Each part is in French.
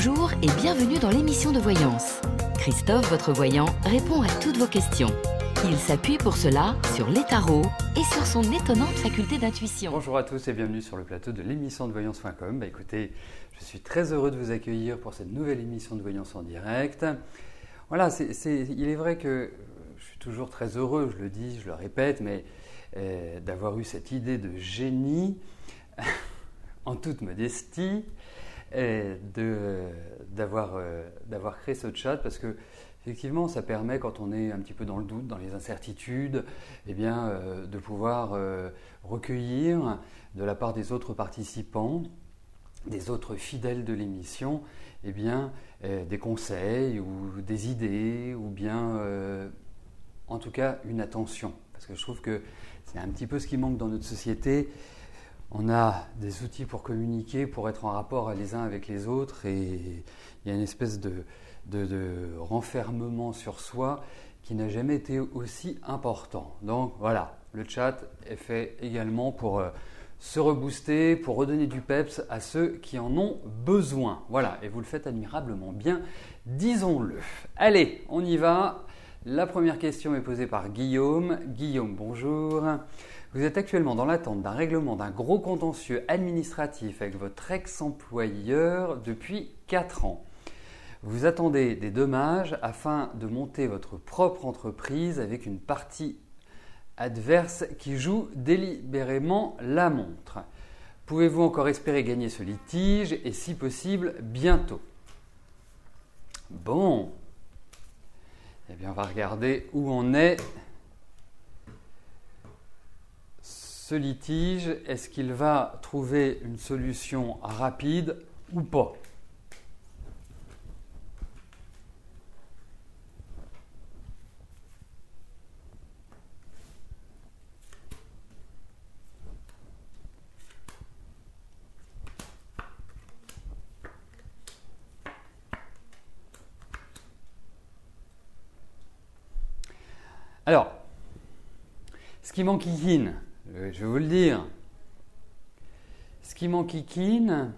Bonjour et bienvenue dans l'émission de voyance. Christophe, votre voyant, répond à toutes vos questions. Il s'appuie pour cela sur les tarots et sur son étonnante faculté d'intuition. Bonjour à tous et bienvenue sur le plateau de l'émission de voyance.com. Écoutez, je suis très heureux de vous accueillir pour cette nouvelle émission de voyance en direct. Voilà, il est vrai que je suis toujours très heureux, je le dis, je le répète, mais d'avoir eu cette idée de génie, en toute modestie, d'avoir créé ce chat, parce que effectivement, ça permet, quand on est un petit peu dans le doute, dans les incertitudes, de pouvoir recueillir de la part des autres participants, des autres fidèles de l'émission, des conseils ou des idées, ou bien en tout cas une attention. Parce que je trouve que c'est un petit peu ce qui manque dans notre société. On a des outils pour communiquer, pour être en rapport les uns avec les autres, et il y a une espèce de renfermement sur soi qui n'a jamais été aussi important. Donc voilà, le chat est fait également pour se rebooster, pour redonner du peps à ceux qui en ont besoin. Voilà, et vous le faites admirablement bien, disons-le. Allez, on y va. La première question est posée par Guillaume. Guillaume, bonjour. Vous êtes actuellement dans l'attente d'un règlement d'un gros contentieux administratif avec votre ex-employeur depuis 4 ans. Vous attendez des dommages afin de monter votre propre entreprise avec une partie adverse qui joue délibérément la montre. Pouvez-vous encore espérer gagner ce litige et si possible bientôt? Bon, eh bien on va regarder où on est. Ce litige, est-ce qu'il va trouver une solution rapide ou pas? Alors, ce qui m'enquiquine, je vais vous le dire, ce qui m'enquiquine,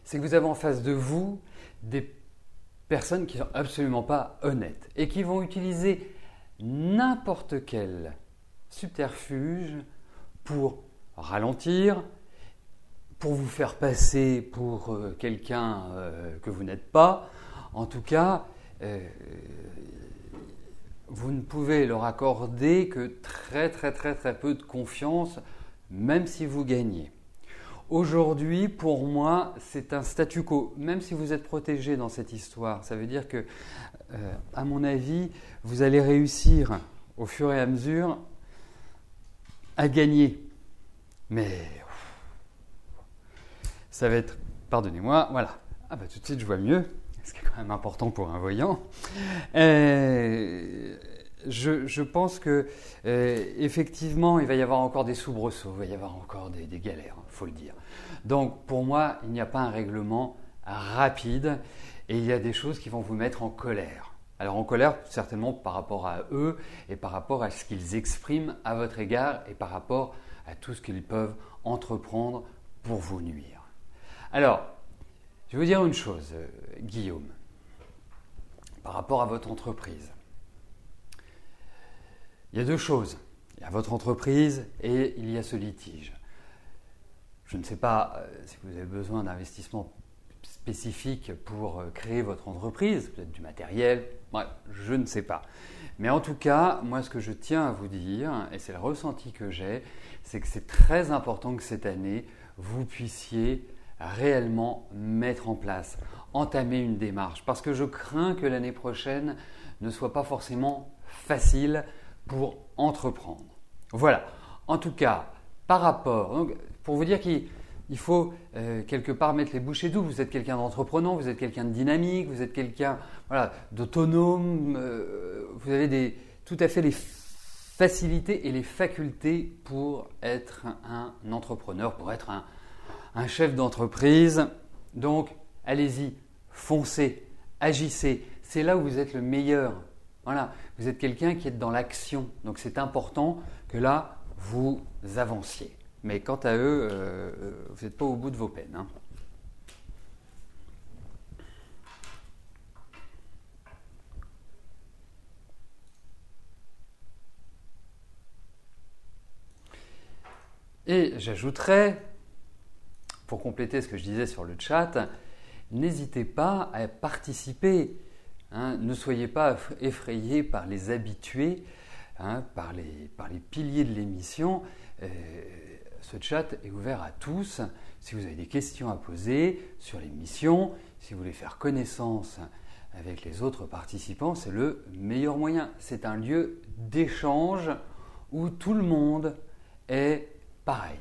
c'est que vous avez en face de vous des personnes qui ne sont absolument pas honnêtes et qui vont utiliser n'importe quel subterfuge pour ralentir, pour vous faire passer pour quelqu'un que vous n'êtes pas. En tout cas, vous ne pouvez leur accorder que très peu de confiance, même si vous gagnez. Aujourd'hui, pour moi, c'est un statu quo. Même si vous êtes protégé dans cette histoire, ça veut dire que, à mon avis, vous allez réussir au fur et à mesure à gagner. Mais ça va être, pardonnez-moi, voilà. Ah bah tout de suite, je vois mieux. Ce qui est quand même important pour un voyant. Je pense que effectivement, il va y avoir encore des soubresauts, il va y avoir encore des galères, il faut le dire. Donc pour moi, il n'y a pas un règlement rapide et il y a des choses qui vont vous mettre en colère. Alors en colère, certainement par rapport à eux et par rapport à ce qu'ils expriment à votre égard et par rapport à tout ce qu'ils peuvent entreprendre pour vous nuire. Alors, je vais vous dire une chose, Guillaume, par rapport à votre entreprise. Il y a deux choses. Il y a votre entreprise et il y a ce litige. Je ne sais pas si vous avez besoin d'investissements spécifiques pour créer votre entreprise, peut-être du matériel, ouais, je ne sais pas. Mais en tout cas, moi ce que je tiens à vous dire, et c'est le ressenti que j'ai, c'est que c'est très important que cette année, vous puissiez réellement mettre en place, entamer une démarche, parce que je crains que l'année prochaine ne soit pas forcément facile pour entreprendre. Voilà, en tout cas, par rapport, donc, pour vous dire qu'il faut quelque part mettre les bouchées doubles, vous êtes quelqu'un d'entreprenant, vous êtes quelqu'un de dynamique, vous êtes quelqu'un d'autonome, vous avez tout à fait les facilités et les facultés pour être un entrepreneur, pour être un chef d'entreprise. Donc, allez-y, foncez, agissez. C'est là où vous êtes le meilleur. Voilà, vous êtes quelqu'un qui est dans l'action. Donc, c'est important que là, vous avanciez. Mais quant à eux, vous n'êtes pas au bout de vos peines. Et j'ajouterais, pour compléter ce que je disais sur le chat, n'hésitez pas à participer. Ne soyez pas effrayés par les habitués, par les piliers de l'émission. Ce chat est ouvert à tous. Si vous avez des questions à poser sur l'émission, si vous voulez faire connaissance avec les autres participants, c'est le meilleur moyen. C'est un lieu d'échange où tout le monde est pareil.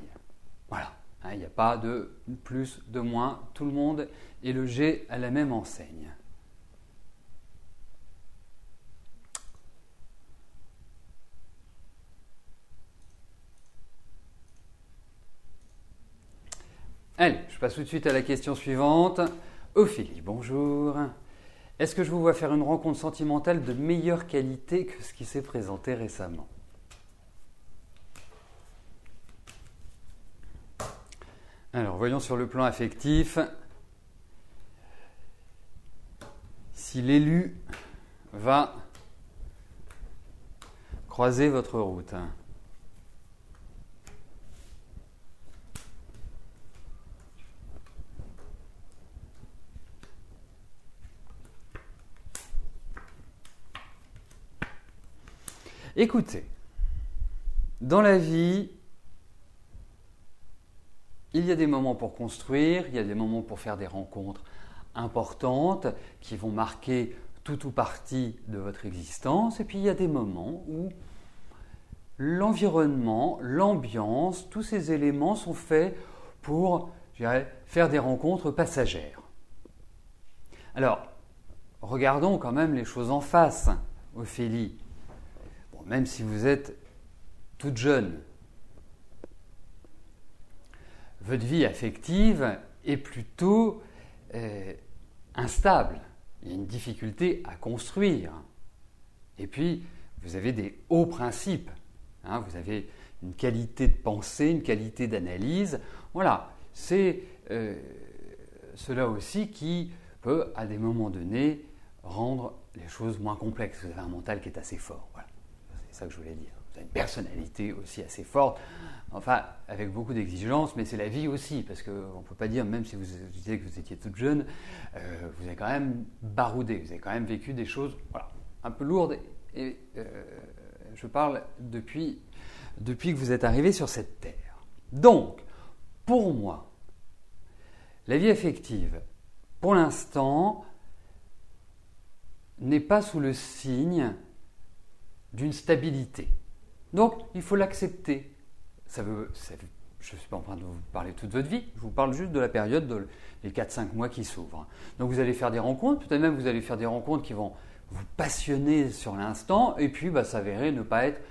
Voilà. Il n'y a pas de plus, de moins. Tout le monde est logé à la même enseigne. Allez, je passe tout de suite à la question suivante. Ophélie, bonjour. Est-ce que je vous vois faire une rencontre sentimentale de meilleure qualité que ce qui s'est présenté récemment? Alors, voyons sur le plan affectif si l'élu va croiser votre route. Écoutez, dans la vie, il y a des moments pour construire, il y a des moments pour faire des rencontres importantes qui vont marquer tout ou partie de votre existence, et puis il y a des moments où l'environnement, l'ambiance, tous ces éléments sont faits pour, je dirais, faire des rencontres passagères. Alors, regardons quand même les choses en face, Ophélie. Même si vous êtes toute jeune, votre vie affective est plutôt instable. Il y a une difficulté à construire. Et puis, vous avez des hauts principes. Vous avez une qualité de pensée, une qualité d'analyse. Voilà, c'est cela aussi qui peut, à des moments donnés, rendre les choses moins complexes. Vous avez un mental qui est assez fort. Voilà. C'est ça que je voulais dire. Vous avez une personnalité aussi assez forte, enfin avec beaucoup d'exigences, mais c'est la vie aussi, parce qu'on ne peut pas dire, même si vous disiez que vous étiez toute jeune, vous avez quand même baroudé, vous avez quand même vécu des choses un peu lourdes, et je parle depuis que vous êtes arrivé sur cette terre. Donc, pour moi, la vie affective, pour l'instant, n'est pas sous le signe d'une stabilité. Donc, il faut l'accepter. Je ne suis pas en train de vous parler toute votre vie, je vous parle juste de la période des 4-5 mois qui s'ouvrent. Donc, vous allez faire des rencontres, peut-être même vous allez faire des rencontres qui vont vous passionner sur l'instant, et puis s'avérer ne pas être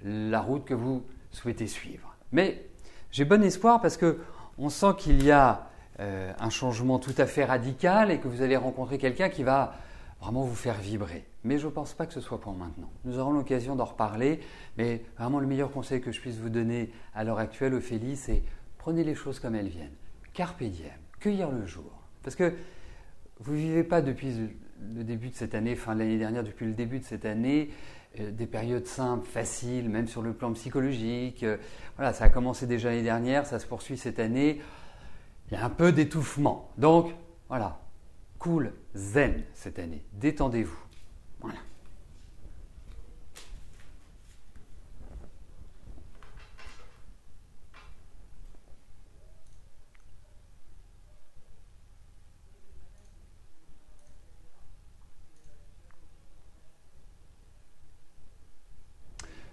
la route que vous souhaitez suivre. Mais j'ai bon espoir parce qu'on sent qu'il y a un changement tout à fait radical et que vous allez rencontrer quelqu'un qui va vraiment vous faire vibrer. Mais je ne pense pas que ce soit pour maintenant. Nous aurons l'occasion d'en reparler, mais vraiment le meilleur conseil que je puisse vous donner à l'heure actuelle, Ophélie, c'est prenez les choses comme elles viennent. Carpe diem, cueillir le jour. Parce que vous ne vivez pas depuis le début de cette année, fin de l'année dernière, depuis le début de cette année, des périodes simples, faciles, même sur le plan psychologique. Voilà, ça a commencé déjà l'année dernière, ça se poursuit cette année. Il y a un peu d'étouffement. Donc, voilà, cool, zen cette année. Détendez-vous. Voilà.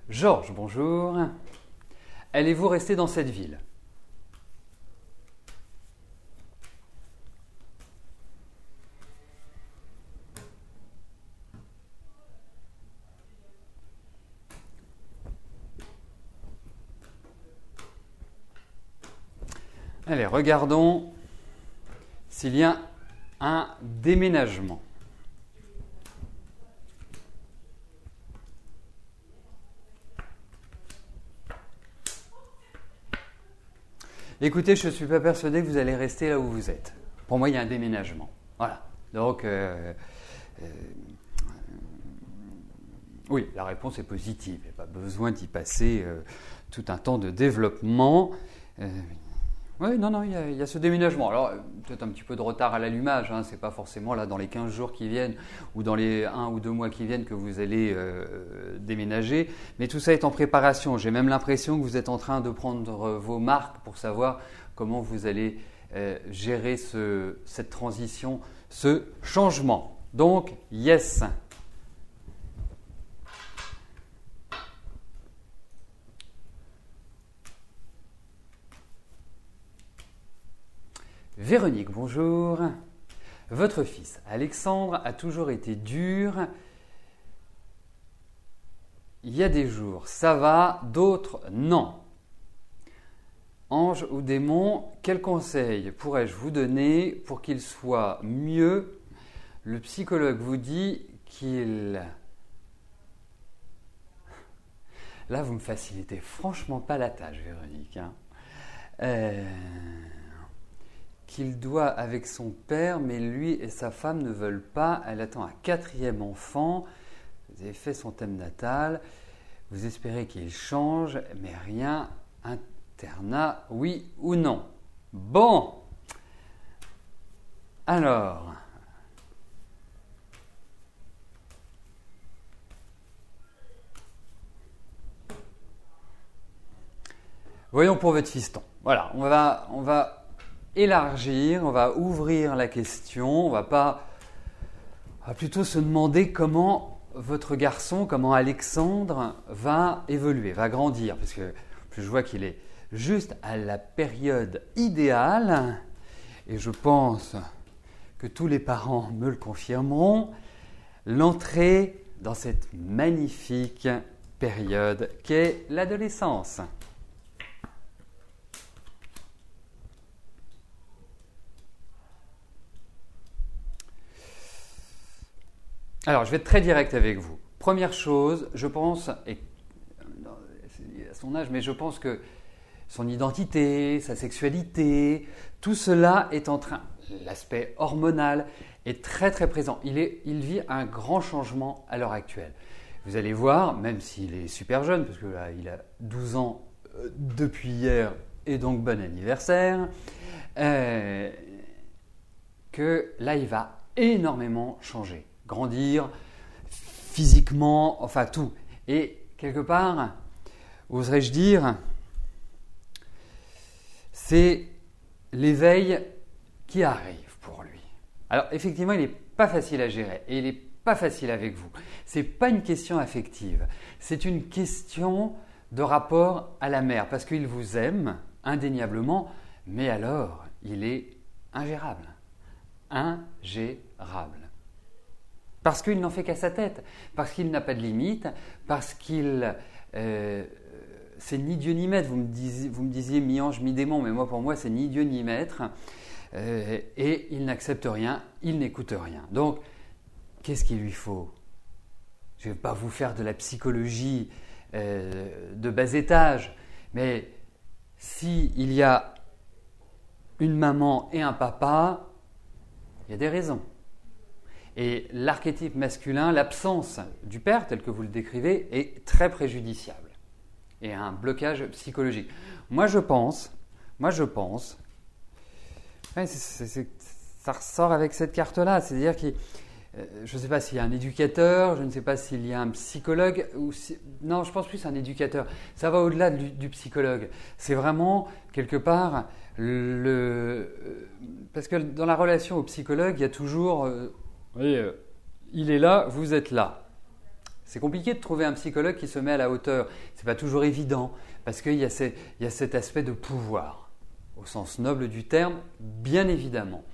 Georges, bonjour. Allez-vous rester dans cette ville ? Allez, regardons s'il y a un déménagement. Écoutez, je ne suis pas persuadé que vous allez rester là où vous êtes. Pour moi, il y a un déménagement. Voilà. Donc, oui, la réponse est positive. Il n'y a pas besoin d'y passer tout un temps de développement. Oui, non, il y a ce déménagement. Alors, peut-être un petit peu de retard à l'allumage, hein, c'est pas forcément là dans les 15 jours qui viennent ou dans les 1 ou 2 mois qui viennent que vous allez déménager, mais tout ça est en préparation. J'ai même l'impression que vous êtes en train de prendre vos marques pour savoir comment vous allez gérer cette transition, ce changement. Donc, yes. Véronique, bonjour. Votre fils, Alexandre, a toujours été dur. Il y a des jours, ça va, d'autres, non. Ange ou démon, quel conseil pourrais-je vous donner pour qu'il soit mieux? Le psychologue vous dit qu'il... Là, vous me facilitez franchement pas la tâche, Véronique. Qu'il doit avec son père, mais lui et sa femme ne veulent pas. Elle attend un 4e enfant. Vous avez fait son thème natal. Vous espérez qu'il change, mais rien. Internat, oui ou non? Bon. Alors. Voyons pour votre fiston. Voilà, on va élargir, on va ouvrir la question, on va plutôt se demander comment votre garçon, comment Alexandre va évoluer, va grandir, parce que je vois qu'il est juste à la période idéale, et je pense que tous les parents me le confirmeront, l'entrée dans cette magnifique période qu'est l'adolescence. Alors, je vais être très direct avec vous. Première chose, je pense, et à son âge, mais je pense que son identité, sa sexualité, tout cela est en train, l'aspect hormonal est très très présent. Il vit un grand changement à l'heure actuelle. Vous allez voir, même s'il est super jeune, parce que là, il a 12 ans depuis hier, et donc bon anniversaire, que là, il va énormément changer. Grandir, physiquement, enfin tout. Et quelque part, oserais-je dire, c'est l'éveil qui arrive pour lui. Alors effectivement, il n'est pas facile à gérer et il n'est pas facile avec vous. Ce n'est pas une question affective, c'est une question de rapport à la mère parce qu'il vous aime indéniablement, mais alors il est ingérable. Ingérable. Parce qu'il n'en fait qu'à sa tête, parce qu'il n'a pas de limite, parce qu'il... c'est ni Dieu ni maître. Vous me disiez mi-ange, mi-démon, mais pour moi, c'est ni Dieu ni maître. Et il n'accepte rien, il n'écoute rien. Donc, qu'est-ce qu'il lui faut? Je ne vais pas vous faire de la psychologie de bas étage, mais s'il y a une maman et un papa, il y a des raisons. Et l'archétype masculin, l'absence du père, tel que vous le décrivez, est très préjudiciable et un blocage psychologique. Moi, je pense, ça ressort avec cette carte-là, c'est-à-dire que je ne sais pas s'il y a un éducateur, je ne sais pas s'il y a un psychologue, non, je pense plus un éducateur. Ça va au-delà du psychologue. C'est vraiment, quelque part, parce que dans la relation au psychologue, il y a toujours... il est là, vous êtes là. C'est compliqué de trouver un psychologue qui se met à la hauteur. Ce n'est pas toujours évident parce qu'il y a cet aspect de pouvoir, au sens noble du terme, bien évidemment.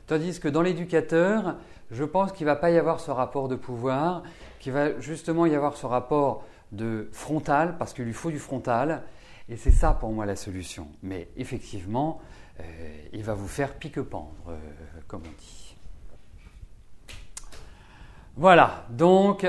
Tandis que dans l'éducateur, je pense qu'il ne va pas y avoir ce rapport de pouvoir, qu'il va justement y avoir ce rapport de frontal, parce qu'il lui faut du frontal, et c'est ça pour moi la solution. Mais effectivement, il va vous faire pique-pendre, comme on dit. Voilà, donc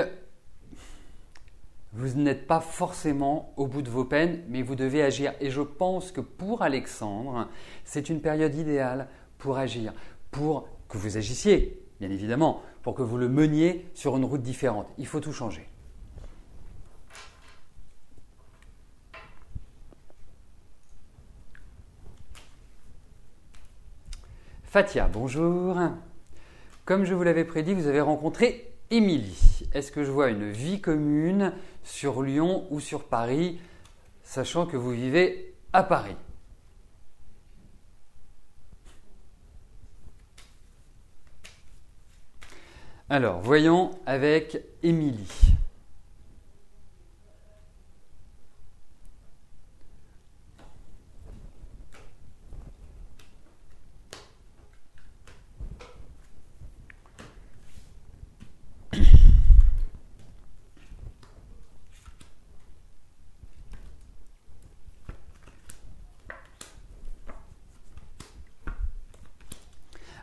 vous n'êtes pas forcément au bout de vos peines, mais vous devez agir. Et je pense que pour Alexandre, c'est une période idéale pour agir, pour que vous agissiez, bien évidemment, pour que vous le meniez sur une route différente. Il faut tout changer. Fatia, bonjour. Comme je vous l'avais prédit, vous avez rencontré Émilie. Est-ce que je vois une vie commune sur Lyon ou sur Paris, sachant que vous vivez à Paris? Alors, voyons avec Émilie.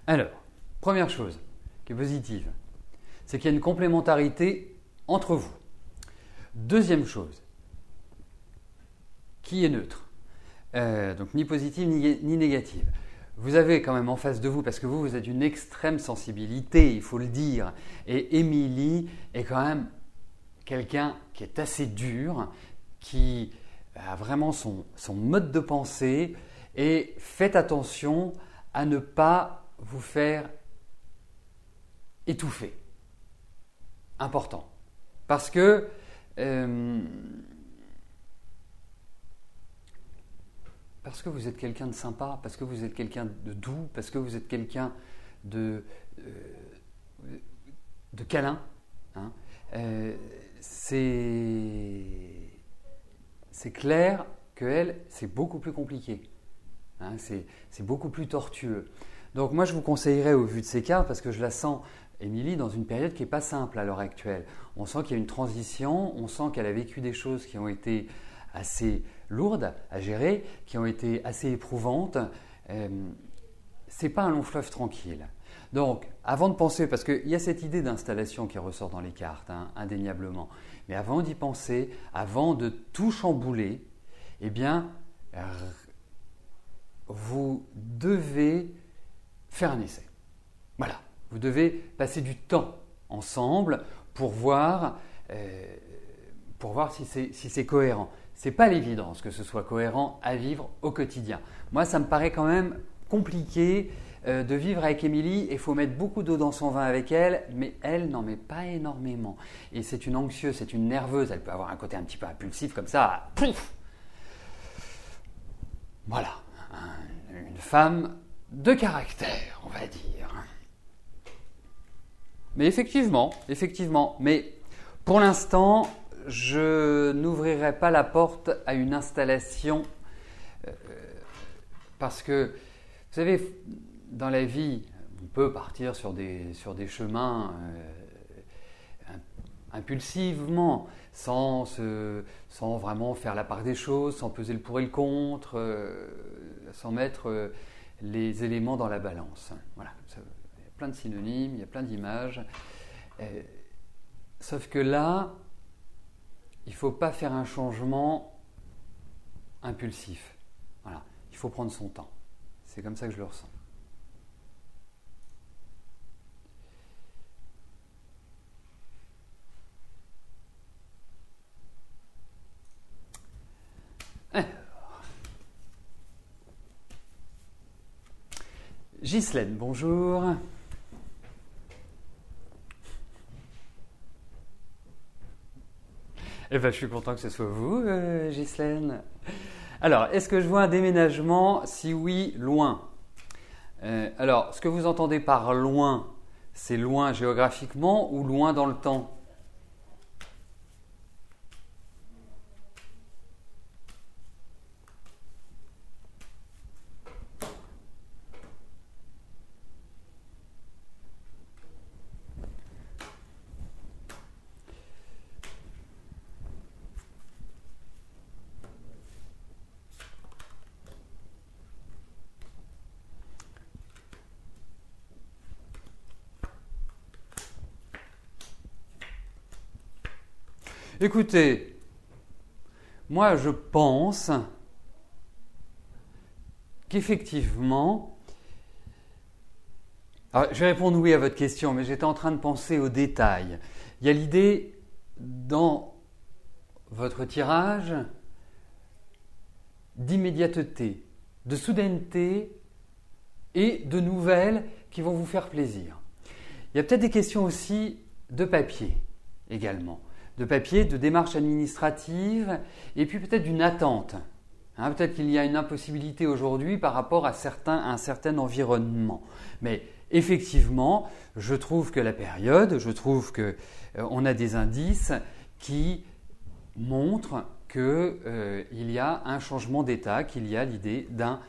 Alors, première chose qui est positive, c'est qu'il y a une complémentarité entre vous. Deuxième chose, qui est neutre, donc ni positive ni négative. Vous avez quand même en face de vous, parce que vous êtes d'une extrême sensibilité, il faut le dire, et Émilie est quand même quelqu'un qui est assez dur, qui a vraiment son mode de pensée, et faites attention à ne pas vous faire étouffer. Important. Parce que vous êtes quelqu'un de sympa, parce que vous êtes quelqu'un de doux, parce que vous êtes quelqu'un de câlin. Hein. C'est clair que elle, c'est beaucoup plus compliqué. Hein, c'est beaucoup plus tortueux. Donc moi, je vous conseillerais, au vu de ces cartes, parce que je la sens, Émilie, dans une période qui n'est pas simple à l'heure actuelle. On sent qu'il y a une transition, on sent qu'elle a vécu des choses qui ont été assez lourdes à gérer, qui ont été assez éprouvantes. C'est pas un long fleuve tranquille. Donc, avant de penser, parce qu'il y a cette idée d'installation qui ressort dans les cartes, hein, indéniablement, mais avant d'y penser, avant de tout chambouler, eh bien, vous devez faire un essai. Voilà, vous devez passer du temps ensemble pour voir si c'est cohérent. Ce n'est pas l'évidence que ce soit cohérent à vivre au quotidien. Moi, ça me paraît quand même compliqué de vivre avec Émilie. Il faut mettre beaucoup d'eau dans son vin avec elle, mais elle n'en met pas énormément. Et c'est une anxieuse, c'est une nerveuse. Elle peut avoir un côté un petit peu impulsif comme ça. Pouf ! Voilà, une femme de caractère, on va dire. Mais effectivement, mais pour l'instant, je n'ouvrirai pas la porte à une installation parce que, vous savez, dans la vie, on peut partir sur des chemins impulsivement, sans vraiment faire la part des choses, sans peser le pour et le contre, sans mettre les éléments dans la balance. Voilà, il y a plein de synonymes, il y a plein d'images. Sauf que là, il ne faut pas faire un changement impulsif. Voilà, il faut prendre son temps. C'est comme ça que je le ressens. Ghislaine, bonjour. Eh bien, je suis content que ce soit vous, Ghislaine. Alors, est-ce que je vois un déménagement? Si oui, loin. Alors, ce que vous entendez par loin, c'est loin géographiquement ou loin dans le temps? Écoutez, moi je pense qu'effectivement, alors, je vais répondre oui à votre question, mais j'étais en train de penser aux détails. Il y a l'idée dans votre tirage d'immédiateté, de soudaineté et de nouvelles qui vont vous faire plaisir. Il y a peut-être des questions aussi de papier également, de papier, de démarches administratives et puis peut-être d'une attente. Peut-être qu'il y a une impossibilité aujourd'hui par rapport à un certain environnement. Mais effectivement, je trouve que la période, je trouve qu'on a des indices qui montrent qu'il y a un changement d'état, qu'il y a l'idée d'un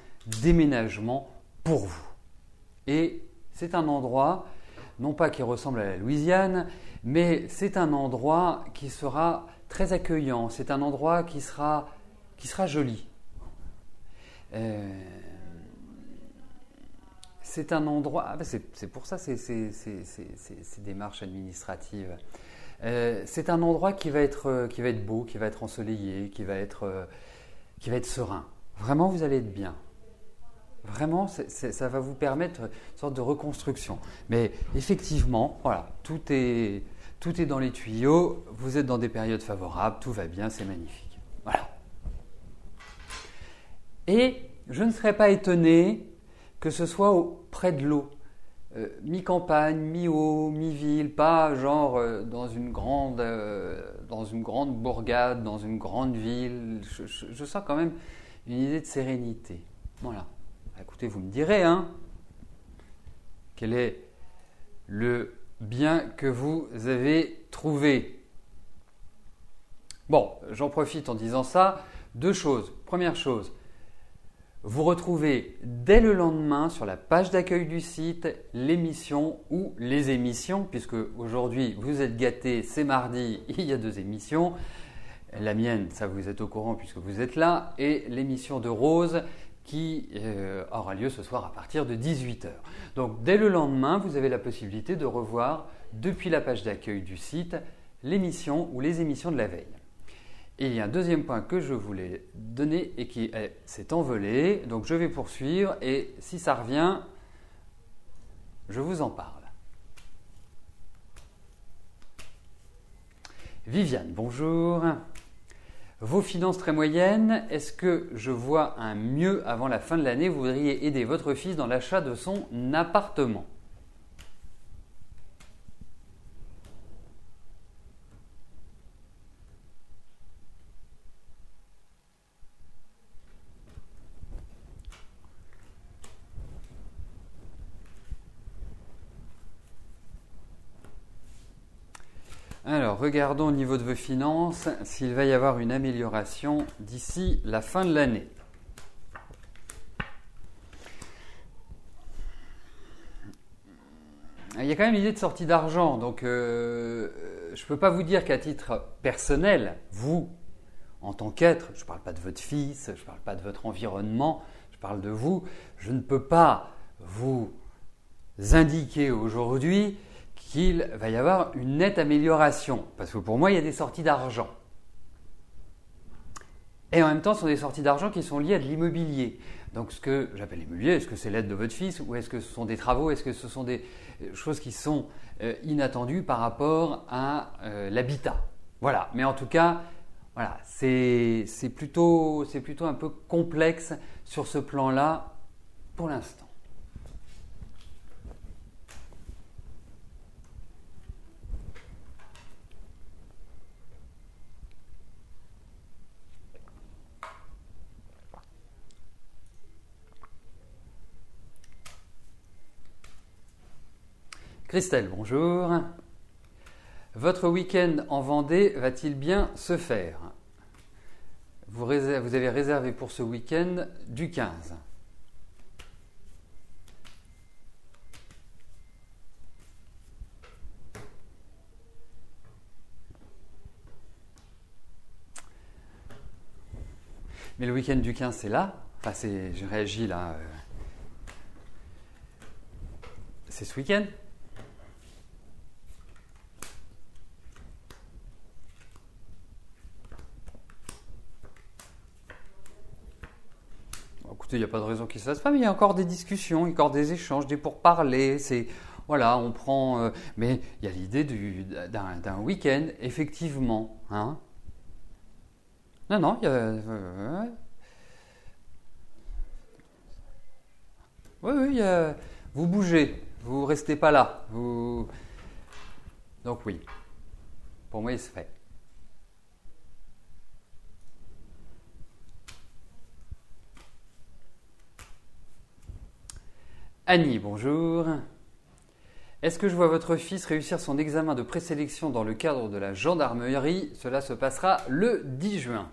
déménagement pour vous. Et c'est un endroit, non pas qui ressemble à la Louisiane, mais c'est un endroit qui sera très accueillant, c'est un endroit qui sera joli. C'est un endroit, c'est pour ça ces démarches administratives. C'est un endroit qui va être beau, qui va être ensoleillé, qui va être serein. Vraiment, vous allez être bien. Vraiment, ça va vous permettre une sorte de reconstruction. Mais effectivement, voilà, tout est dans les tuyaux. Vous êtes dans des périodes favorables, tout va bien, c'est magnifique. Voilà. Et je ne serais pas étonné que ce soit près de l'eau, mi-campagne, mi-eau, mi-ville, pas genre dans une grande bourgade, dans une grande ville. Je sens quand même une idée de sérénité. Voilà. Écoutez, vous me direz, quel est le bien que vous avez trouvé. Bon, j'en profite en disant ça. 2 choses. Première chose, vous retrouvez dès le lendemain sur la page d'accueil du site l'émission ou les émissions, puisque aujourd'hui vous êtes gâtés, c'est mardi, il y a 2 émissions. La mienne, ça vous êtes au courant puisque vous êtes là, et l'émission de Rose qui aura lieu ce soir à partir de 18h. Donc dès le lendemain, vous avez la possibilité de revoir depuis la page d'accueil du site l'émission ou les émissions de la veille. Et il y a un deuxième point que je voulais donner et qui s'est envolé, donc je vais poursuivre et si ça revient, je vous en parle. Viviane, bonjour. Vos finances très moyennes, est-ce que je vois un mieux avant la fin de l'année? Vous voudriez aider votre fils dans l'achat de son appartement. Alors, regardons au niveau de vos finances s'il va y avoir une amélioration d'ici la fin de l'année. Il y a quand même l'idée de sortie d'argent, donc je ne peux pas vous dire qu'à titre personnel, vous, en tant qu'être, je ne parle pas de votre fils, je ne parle pas de votre environnement, je parle de vous, je ne peux pas vous indiquer aujourd'hui qu'il va y avoir une nette amélioration. Parce que pour moi, il y a des sorties d'argent. Et en même temps, ce sont des sorties d'argent qui sont liées à de l'immobilier. Donc ce que j'appelle l'immobilier, est-ce que c'est l'aide de votre fils ou est-ce que ce sont des travaux? Est-ce que ce sont des choses qui sont inattendues par rapport à l'habitat? Voilà. Mais en tout cas, voilà, c'est plutôt un peu complexe sur ce plan-là pour l'instant. Christelle, bonjour. Votre week-end en Vendée va-t-il bien se faire? Vous avez réservé pour ce week-end du 15. Mais le week-end du 15, c'est là. Enfin, j'ai réagi là. C'est ce week-end. Écoutez, il n'y a pas de raison qu'il ne se fasse pas, mais il y a encore des discussions, encore des échanges, des pourparlers. Voilà, on prend. Mais il y a l'idée d'un week-end, effectivement. Non, il y a. Oui, oui, vous bougez, vous restez pas là. Donc oui, pour moi, il se fait. Annie, bonjour. Est-ce que je vois votre fils réussir son examen de présélection dans le cadre de la gendarmerie? Cela se passera le 10 juin.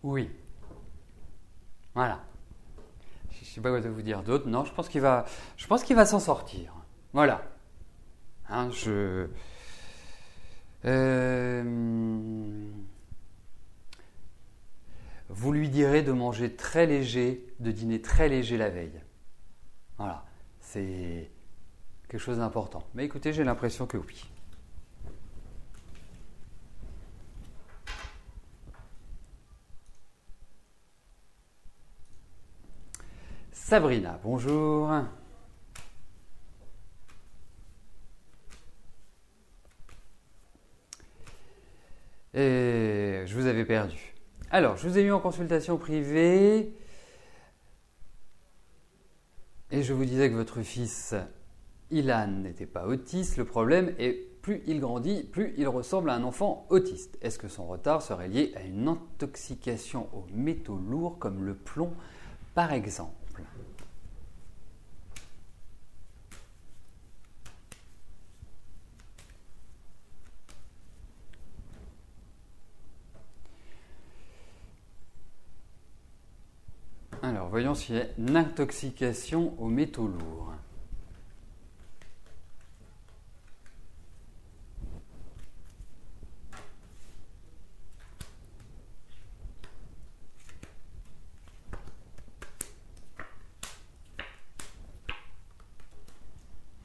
Oui. Voilà. Je ne sais pas quoi vous dire d'autre. Non, je pense qu'il va s'en sortir. Voilà. Hein, vous lui direz de manger très léger, de dîner très léger la veille. Voilà. C'est quelque chose d'important. Mais écoutez, j'ai l'impression que oui. Sabrina, bonjour. Et je vous avais perdu. Alors, je vous ai eu en consultation privée et je vous disais que votre fils Ilan n'était pas autiste. Le problème est plus il grandit, plus il ressemble à un enfant autiste. Est-ce que son retard serait lié à une intoxication aux métaux lourds comme le plomb par exemple? Alors, voyons s'il y a une intoxication aux métaux lourds.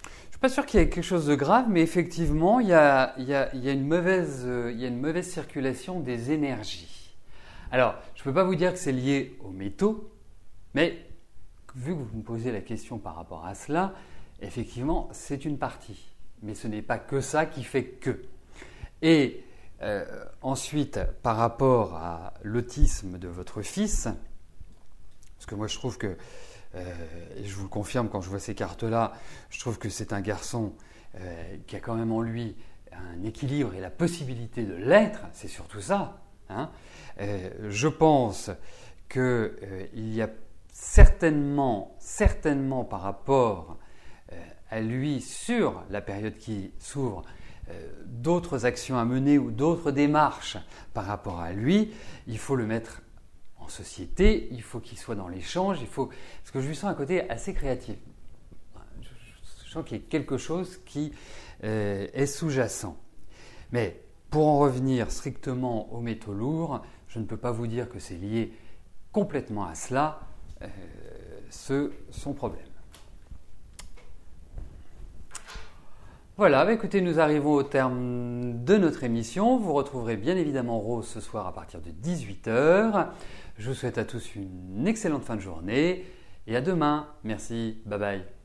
Je ne suis pas sûr qu'il y ait quelque chose de grave, mais effectivement, il y a une mauvaise circulation des énergies. Alors, je ne peux pas vous dire que c'est lié aux métaux, mais vu que vous me posez la question par rapport à cela, effectivement, c'est une partie. Mais ce n'est pas que ça qui fait que. Et ensuite, par rapport à l'autisme de votre fils, parce que moi je trouve que, et je vous le confirme quand je vois ces cartes-là, je trouve que c'est un garçon qui a quand même en lui un équilibre et la possibilité de l'être, c'est surtout ça. Hein. Je pense qu'il y a certainement par rapport à lui sur la période qui s'ouvre, d'autres actions à mener ou d'autres démarches par rapport à lui, il faut le mettre en société, il faut qu'il soit dans l'échange, parce que je lui sens un côté assez créatif. Je sens qu'il y a quelque chose qui est sous-jacent. Mais pour en revenir strictement aux métaux lourds, je ne peux pas vous dire que c'est lié complètement à cela, son problème. Voilà, bah écoutez, nous arrivons au terme de notre émission. Vous retrouverez bien évidemment Rose ce soir à partir de 18h. Je vous souhaite à tous une excellente fin de journée et à demain. Merci, bye bye.